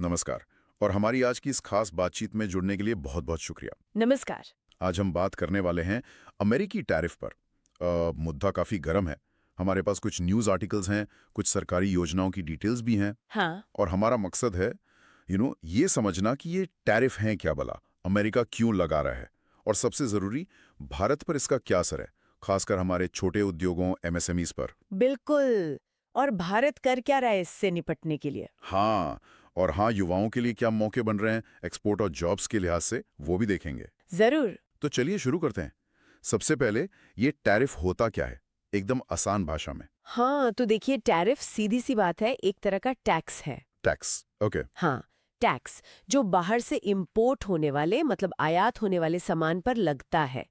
नमस्कार। और हमारी आज की इस खास बातचीत में जुड़ने के लिए बहुत बहुत शुक्रिया। नमस्कार। आज हम बात करने वाले हैं अमेरिकी टैरिफ पर। मुद्दा काफ़ी गर्म है। हमारे पास कुछ न्यूज़ आर्टिकल्स हैं, कुछ सरकारी योजनाओं की डिटेल्स भी हैं। हाँ। और हमारा मकसद है ये समझना कि ये टैरिफ हैं क्या भला, अमेरिका क्यों लगा रहा है, और सबसे ज़रूरी, भारत पर इसका क्या असर है, खासकर हमारे छोटे उद्योगों एमएसएमईज पर। बिल्कुल। और भारत कर क्या रहा है इससे निपटने के लिए? हाँ, और हाँ, युवाओं के लिए क्या मौके बन रहे हैं एक्सपोर्ट और जॉब्स के लिहाज से, वो भी देखेंगे। जरूर। तो चलिए शुरू करते हैं। सबसे पहले, ये टैरिफ होता क्या है, एकदम आसान भाषा में। हाँ, तो देखिए, टैरिफ सीधी सी बात है, एक तरह का टैक्स है। Tax, okay. हाँ, टैक्स जो बाहर से इंपोर्ट होने वाले मतलब आयात होने वाले सामान पर लगता है।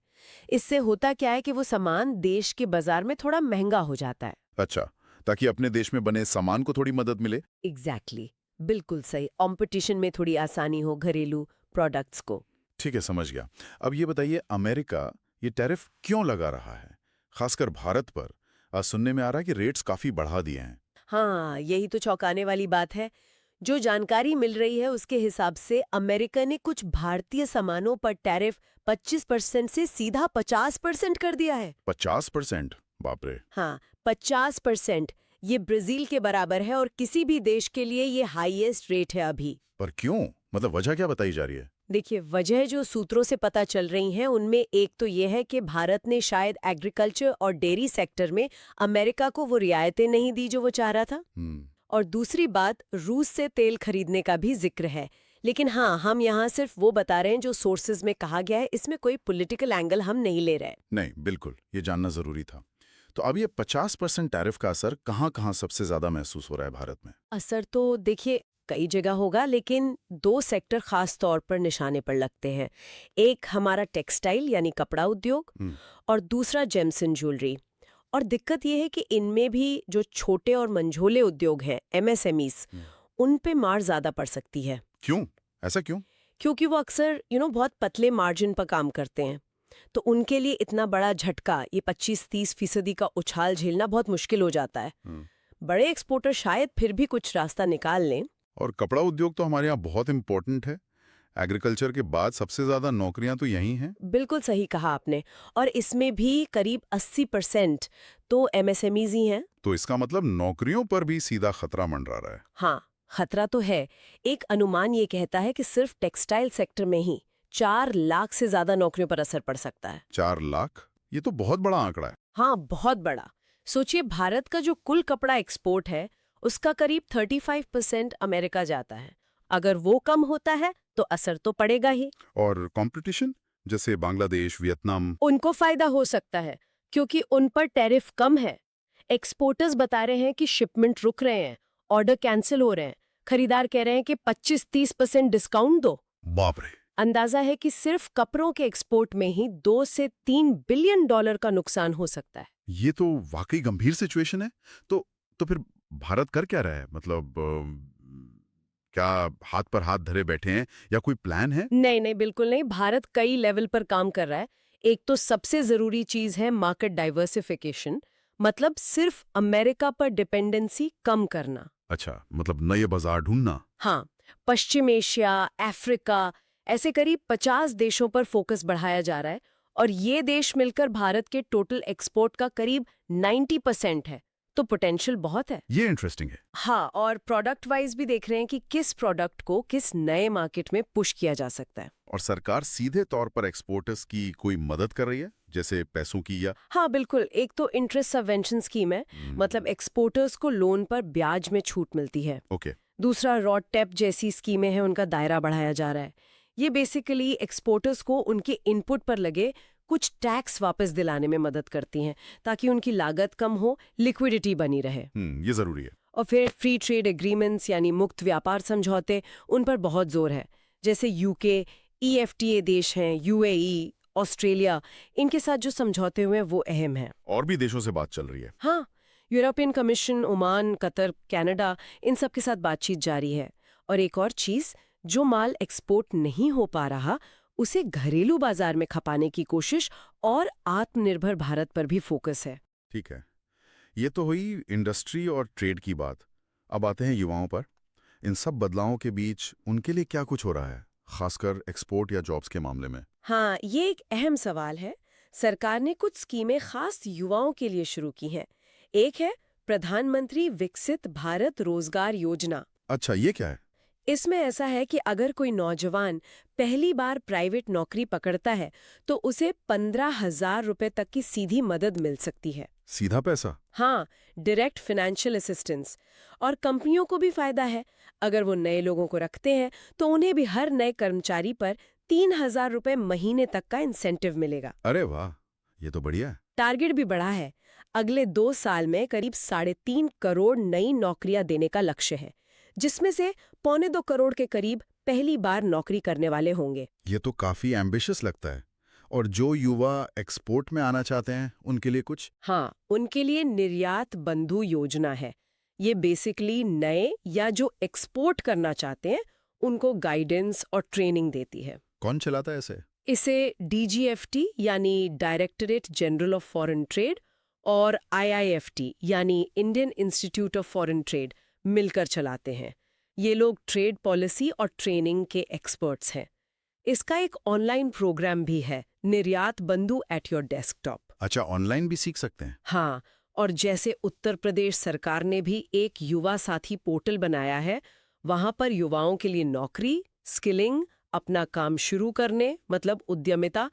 इससे होता क्या है कि वो सामान देश के बाजार में थोड़ा महंगा हो जाता है। अच्छा, ताकि अपने देश में बने सामान को थोड़ी मदद मिले। एग्जैक्टली, बिल्कुल सही। कंपटीशन में थोड़ी आसानी हो घरेलू प्रोडक्ट्स को। ठीक है, समझ गया। अब ये बताइए, अमेरिका ये टैरिफ क्यों लगा रहा है, खासकर भारत पर? आज सुनने में आ रहा है कि रेट्स काफी बढ़ा दिए हैं। हाँ, यही तो चौंकाने वाली बात है। जो जानकारी मिल रही है उसके हिसाब से अमेरिका ने कुछ भारतीय सामानों पर टैरिफ 25% से सीधा 50% कर दिया है। 50%? बाप रे। हाँ, 50%। ये ब्राजील के बराबर है और किसी भी देश के लिए ये हाईएस्ट रेट है अभी। पर क्यों, मतलब वजह क्या बताई जा रही है? देखिए, वजह जो सूत्रों से पता चल रही हैं उनमें एक तो ये है कि भारत ने शायद एग्रीकल्चर और डेयरी सेक्टर में अमेरिका को वो रियायतें नहीं दी जो वो चाह रहा था। और दूसरी बात, रूस से तेल खरीदने का भी जिक्र है। लेकिन हाँ, हम यहाँ सिर्फ वो बता रहे हैं जो सोर्सेज में कहा गया है, इसमें कोई पॉलिटिकल एंगल हम नहीं ले रहे। नहीं, बिल्कुल, ये जानना जरूरी था। तो अब ये 50% टैरिफ का असर कहाँ-कहाँ सबसे ज्यादा महसूस हो रहा है भारत में? असर तो देखिए कई जगह होगा, लेकिन दो सेक्टर खास तौर पर निशाने पर लगते हैं। एक हमारा टेक्सटाइल यानी कपड़ा उद्योग, और दूसरा जेम्स एंड ज्वेलरी। और दिक्कत यह है कि इनमें भी जो छोटे और मंझोले उद्योग हैं एमएसएमईज, उन पे मार ज्यादा पड़ सकती है। क्यों? ऐसा क्यों? क्योंकि वो अक्सर बहुत पतले मार्जिन पर काम करते हैं। तो उनके लिए इतना बड़ा झटका, ये 25-30% का उछाल झेलना बहुत मुश्किल हो जाता है। बड़े एक्सपोर्टर शायद फिर भी कुछ रास्ता निकाल लें। और कपड़ा उद्योग तो हमारे यहाँ बहुत इम्पोर्टेंट है। एग्रीकल्चर के बाद सबसे ज्यादा नौकरियां तो यहीं हैं। बिल्कुल सही कहा आपने। और इसमें भी करीब 80% तो एमएसएमईज ही हैं। तो इसका मतलब नौकरियों पर भी सीधा खतरा मंडरा रहा है। हाँ, खतरा तो है। एक अनुमान ये कहता है कि सिर्फ टेक्सटाइल सेक्टर में ही 4 लाख से ज्यादा नौकरियों पर असर पड़ सकता है। 4 लाख? ये तो बहुत बड़ा आंकड़ा है। हाँ, बहुत बड़ा। सोचिए, भारत का जो कुल कपड़ा एक्सपोर्ट है उसका करीब 35% अमेरिका जाता है। अगर वो कम होता है तो असर तो पड़ेगा ही। और कंपटीशन, जैसे बांग्लादेश, वियतनाम? उनको फायदा हो सकता है क्योंकि उन पर टैरिफ कम है। एक्सपोर्टर्स बता रहे हैं कि शिपमेंट रुक रहे हैं, ऑर्डर कैंसिल हो रहे हैं। खरीदार कह रहे हैं कि 25-30% डिस्काउंट दो। बाप रे। अंदाजा है कि सिर्फ कपड़ों के एक्सपोर्ट में ही 2 से 3 बिलियन डॉलर का नुकसान हो सकता है। ये तो वाकई गंभीर सिचुएशन है। तो फिर भारत कर क्या रहा है, मतलब क्या हाथ पर हाथ धरे बैठे हैं या कोई प्लान है? नहीं नहीं, बिल्कुल नहीं। भारत कई लेवल पर काम कर रहा है। एक तो सबसे जरूरी चीज है मार्केट डाइवर्सिफिकेशन, मतलब सिर्फ अमेरिका पर डिपेंडेंसी कम करना। अच्छा, मतलब नए बाजार ढूंढना। हाँ, पश्चिम एशिया, अफ्रीका, ऐसे करीब 50 देशों पर फोकस बढ़ाया जा रहा है। और ये देश मिलकर भारत के टोटल एक्सपोर्ट का करीब 90% है। तो पोटेंशियल बहुत है। ये इंटरेस्टिंग है। हाँ, और प्रोडक्ट वाइज भी देख रहे हैं कि किस प्रोडक्ट को किस नए मार्केट में पुश किया जा सकता है। और सरकार सीधे तौर पर एक्सपोर्टर्स की कोई मदद कर रही है, जैसे पैसों की या? हाँ, बिल्कुल। एक तो इंटरेस्ट सबवेंशन स्कीम है, मतलब एक्सपोर्टर्स को लोन पर ब्याज में छूट मिलती है। ओके। दूसरा रॉडटेप जैसी स्कीमें हैं, उनका दायरा बढ़ाया जा रहा है। ये बेसिकली एक्सपोर्टर्स को उनके इनपुट पर लगे कुछ टैक्स वापस दिलाने में मदद करती हैं, ताकि उनकी लागत कम हो, लिक्विडिटी बनी रहे। ये जरूरी है। और फिर फ्री ट्रेड एग्रीमेंट्स यानी मुक्त व्यापार समझौते, उन पर बहुत जोर है। जैसे यूके, ईएफटीए देश हैं, यूएई, ऑस्ट्रेलिया, इनके साथ जो समझौते हुए हैं वो अहम हैं। और भी देशों से बात चल रही है? हाँ, European Commission, Oman, Qatar, Canada, इन सब के साथ बातचीत जारी है। और एक और चीज, जो माल एक्सपोर्ट नहीं हो पा रहा उसे घरेलू बाजार में खपाने की कोशिश और आत्मनिर्भर भारत पर भी फोकस है। ठीक है, ये तो हुई इंडस्ट्री और ट्रेड की बात। अब आते हैं युवाओं पर। इन सब बदलावों के बीच उनके लिए क्या कुछ हो रहा है, खासकर एक्सपोर्ट या जॉब्स के मामले में? हाँ, ये एक अहम सवाल है। सरकार ने कुछ स्कीमें खास युवाओं के लिए शुरू की हैं। एक है प्रधानमंत्री विकसित भारत रोजगार योजना। अच्छा, ये क्या है? इसमें ऐसा है कि अगर कोई नौजवान पहली बार प्राइवेट नौकरी पकड़ता है तो उसे 15,000 रुपए तक की सीधी मदद मिल सकती है। सीधा पैसा? हाँ, डायरेक्ट फाइनेंशियल असिस्टेंस। और कंपनियों को भी फायदा है। अगर वो नए लोगों को रखते हैं तो उन्हें भी हर नए कर्मचारी पर 3,000 रुपए महीने तक का इंसेंटिव मिलेगा। अरे वाह, ये तो बढ़िया है। टारगेट भी बढ़ा है। अगले 2 साल में करीब 3.5 करोड़ नई नौकरियां देने का लक्ष्य है, जिसमें से 1.25 करोड़ के करीब पहली बार नौकरी करने वाले होंगे। ये तो काफी एम्बिशियस लगता है। और जो युवा एक्सपोर्ट में आना चाहते हैं उनके लिए कुछ? हाँ, उनके लिए निर्यात बंधु योजना है। ये बेसिकली नए या जो एक्सपोर्ट करना चाहते हैं उनको गाइडेंस और ट्रेनिंग देती है। कौन चलाता है इसे? इसे DGFT यानी directorate general of foreign trade और IIFT यानी Indian institute of foreign trade मिलकर चलाते हैं। ये लोग ट्रेड पॉलिसी और ट्रेनिंग के एक्सपर्ट्स हैं। इसका एक ऑनलाइन प्रोग्राम भी है, निर्यात बंधु एट योर डेस्कटॉप। अच्छा, ऑनलाइन भी सीख सकते हैं? हाँ, और जैसे उत्तर प्रदेश सरकार ने भी एक युवा साथी पोर्टल बनाया है, वहां पर युवाओं के लिए नौकरी, स्किलिंग, अपना काम शुरू करने मतलब उद्यमिता,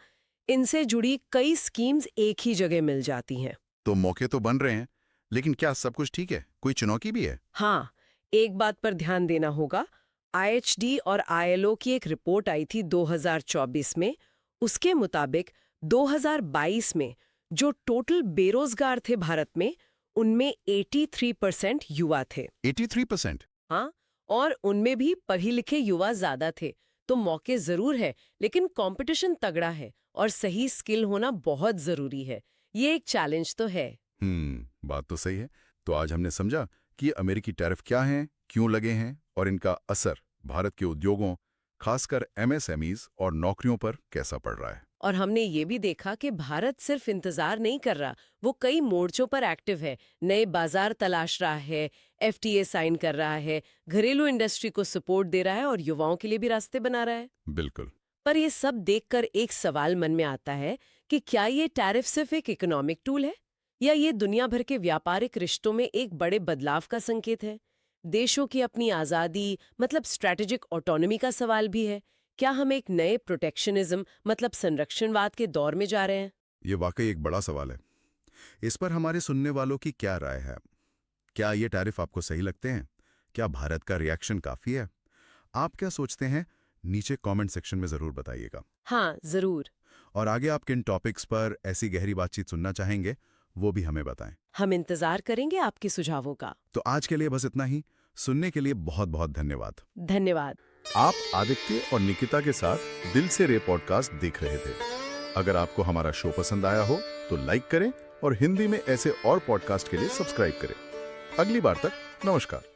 इनसे जुड़ी कई स्कीम्स एक ही जगह मिल जाती हैं। तो मौके तो बन रहे हैं, लेकिन क्या सब कुछ ठीक है? कोई चुनौती भी है? हाँ, एक बात पर ध्यान देना होगा। IHD और ILO की एक रिपोर्ट आई थी 2024 में। उसके मुताबिक 2022 में जो टोटल बेरोजगार थे भारत में, उनमें 83% युवा थे। 83%? हाँ, और उनमें भी पढ़े लिखे युवा ज्यादा थे। तो मौके जरूर है, लेकिन कंपटीशन तगड़ा है और सही स्किल होना बहुत जरूरी है। ये एक चैलेंज तो है। बात तो सही है। तो आज हमने समझा कि ये अमेरिकी टैरिफ क्या हैं, क्यों लगे हैं और इनका असर भारत के उद्योगों, खासकर MSMEs और नौकरियों पर कैसा पड़ रहा है। और हमने ये भी देखा कि भारत सिर्फ इंतजार नहीं कर रहा, वो कई मोर्चों पर एक्टिव है। नए बाजार तलाश रहा है, FTA साइन कर रहा है, घरेलू इंडस्ट्री को सपोर्ट दे रहा है और युवाओं के लिए भी रास्ते बना रहा है। बिल्कुल। पर ये सब देखकर एक सवाल मन में आता है कि क्या ये टैरिफ सिर्फ एक इकोनॉमिक टूल है या ये दुनिया भर के व्यापारिक रिश्तों में एक बड़े बदलाव का संकेत है? देशों की अपनी आज़ादी मतलब स्ट्रैटेजिक ऑटोनॉमी का सवाल भी है। क्या हम एक नए प्रोटेक्शनिज्म मतलब संरक्षणवाद के दौर में जा रहे हैं? ये वाकई एक बड़ा सवाल है। इस पर हमारे सुनने वालों की क्या राय है? क्या ये टैरिफ आपको सही लगते हैं? क्या भारत का रिएक्शन काफी है? आप क्या सोचते हैं? नीचे कमेंट सेक्शन में जरूर बताइएगा। हाँ, जरूर। और आगे आप किन टॉपिक्स पर ऐसी गहरी बातचीत सुनना चाहेंगे वो भी हमें बताएं। हम इंतजार करेंगे आपके सुझावों का। तो आज के लिए बस इतना ही। सुनने के लिए बहुत बहुत धन्यवाद। धन्यवाद। आप आदित्य और निकिता के साथ दिल से रे पॉडकास्ट देख रहे थे। अगर आपको हमारा शो पसंद आया हो तो लाइक करें और हिंदी में ऐसे और पॉडकास्ट के लिए सब्सक्राइब करें। अगली बार तक नमस्कार।